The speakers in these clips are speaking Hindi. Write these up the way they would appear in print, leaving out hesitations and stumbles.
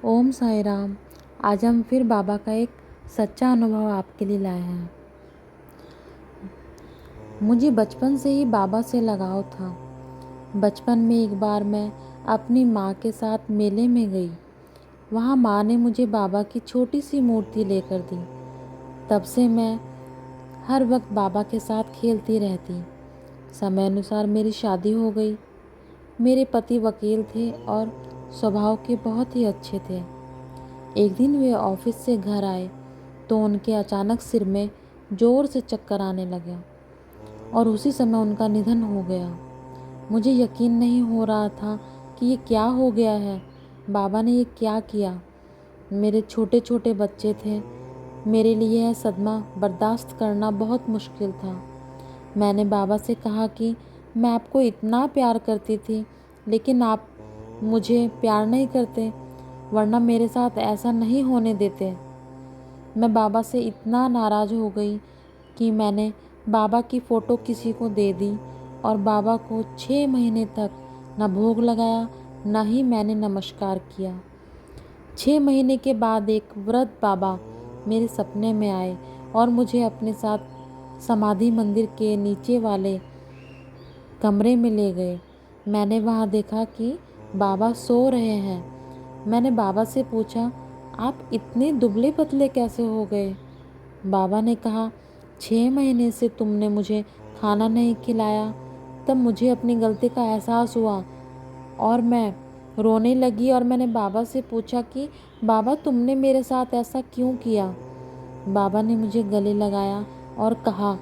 ओम साई राम। आज हम फिर बाबा का एक सच्चा अनुभव आपके लिए लाए हैं। मुझे बचपन से ही बाबा से लगाव था। बचपन में एक बार मैं अपनी माँ के साथ मेले में गई। वहाँ माँ ने मुझे बाबा की छोटी सी मूर्ति लेकर दी। तब से मैं हर वक्त बाबा के साथ खेलती रहती। समय अनुसार मेरी शादी हो गई। मेरे पति वकील थे और स्वभाव के बहुत ही अच्छे थे। एक दिन वे ऑफिस से घर आए तो उनके अचानक सिर में ज़ोर से चक्कर आने लगा और उसी समय उनका निधन हो गया। मुझे यकीन नहीं हो रहा था कि ये क्या हो गया है। बाबा ने ये क्या किया। मेरे छोटे छोटे बच्चे थे। मेरे लिए यह सदमा बर्दाश्त करना बहुत मुश्किल था। मैंने बाबा से कहा कि मैं आपको इतना प्यार करती थी, लेकिन आप मुझे प्यार नहीं करते, वरना मेरे साथ ऐसा नहीं होने देते। मैं बाबा से इतना नाराज़ हो गई कि मैंने बाबा की फ़ोटो किसी को दे दी और बाबा को 6 महीने तक न भोग लगाया, न ही मैंने नमस्कार किया। 6 महीने के बाद एक वृद्ध बाबा मेरे सपने में आए और मुझे अपने साथ समाधि मंदिर के नीचे वाले कमरे में ले गए। मैंने वहाँ देखा कि बाबा सो रहे हैं। मैंने बाबा से पूछा, आप इतने दुबले पतले कैसे हो गए? बाबा ने कहा, 6 महीने से तुमने मुझे खाना नहीं खिलाया। तब मुझे अपनी गलती का एहसास हुआ और मैं रोने लगी और मैंने बाबा से पूछा कि बाबा तुमने मेरे साथ ऐसा क्यों किया? बाबा ने मुझे गले लगाया और कहा,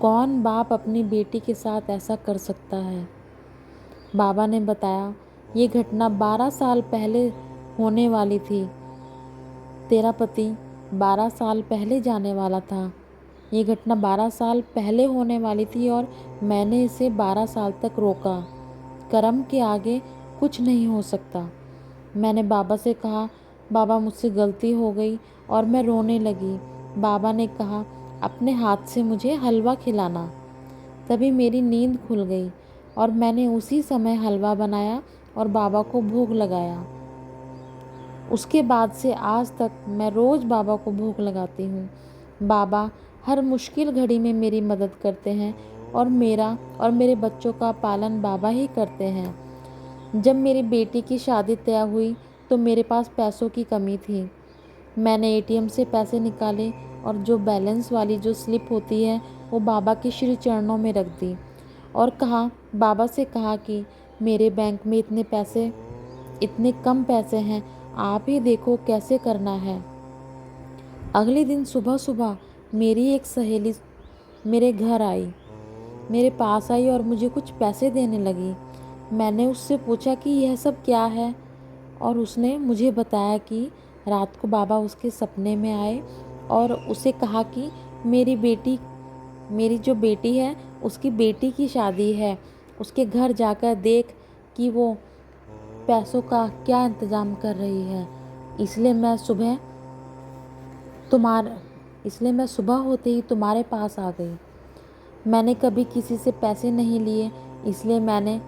कौन बाप अपनी बेटी के साथ ऐसा कर सकता है? बाबा ने बताया, ये घटना 12 साल पहले होने वाली थी। तेरा पति 12 साल पहले जाने वाला था। ये घटना 12 साल पहले होने वाली थी और मैंने इसे 12 साल तक रोका। कर्म के आगे कुछ नहीं हो सकता। मैंने बाबा से कहा, बाबा मुझसे गलती हो गई और मैं रोने लगी। बाबा ने कहा, अपने हाथ से मुझे हलवा खिलाना। तभी मेरी नींद खुल गई और मैंने उसी समय हलवा बनाया और बाबा को भोग लगाया। उसके बाद से आज तक मैं रोज़ बाबा को भोग लगाती हूँ। बाबा हर मुश्किल घड़ी में मेरी मदद करते हैं और मेरा और मेरे बच्चों का पालन बाबा ही करते हैं। जब मेरी बेटी की शादी तय हुई तो मेरे पास पैसों की कमी थी। मैंने एटीएम से पैसे निकाले और जो बैलेंस वाली जो स्लिप होती है वो बाबा के श्री चरणों में रख दी और बाबा से कहा कि मेरे बैंक में इतने कम पैसे हैं, आप ही देखो कैसे करना है। अगले दिन सुबह सुबह मेरी एक सहेली मेरे घर आई, मेरे पास आई और मुझे कुछ पैसे देने लगी। मैंने उससे पूछा कि यह सब क्या है और उसने मुझे बताया कि रात को बाबा उसके सपने में आए और उसे कहा कि मेरी जो बेटी है उसकी बेटी की शादी है, उसके घर जाकर देख कि वो पैसों का क्या इंतज़ाम कर रही है। इसलिए मैं सुबह इसलिए मैं सुबह होते ही तुम्हारे पास आ गई। मैंने कभी किसी से पैसे नहीं लिए, इसलिए मैंने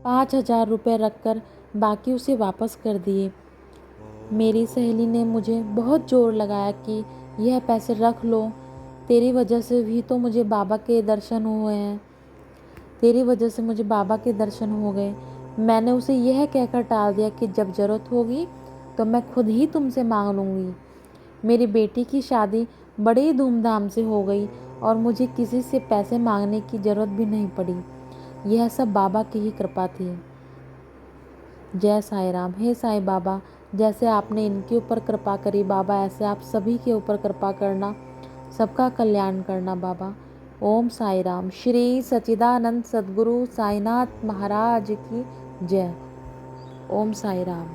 5,000 रुपये रखकर बाकी उसे वापस कर दिए। मेरी सहेली ने मुझे बहुत जोर लगाया कि यह पैसे रख लो, तेरी वजह से भी तो मुझे बाबा के दर्शन हुए हैं, तेरी वजह से मुझे बाबा के दर्शन हो गए। मैंने उसे यह कहकर टाल दिया कि जब ज़रूरत होगी तो मैं खुद ही तुमसे मांग लूँगी। मेरी बेटी की शादी बड़ी धूमधाम से हो गई और मुझे किसी से पैसे मांगने की ज़रूरत भी नहीं पड़ी। यह सब बाबा की ही कृपा थी। जय साई राम। हे साईं बाबा, जैसे आपने इनके ऊपर कृपा करी बाबा, ऐसे आप सभी के ऊपर कृपा करना, सबका कल्याण करना बाबा। ओम साई राम। श्री सच्चिदानंद सद्गुरु साईनाथ महाराज की जय। ओम साई राम।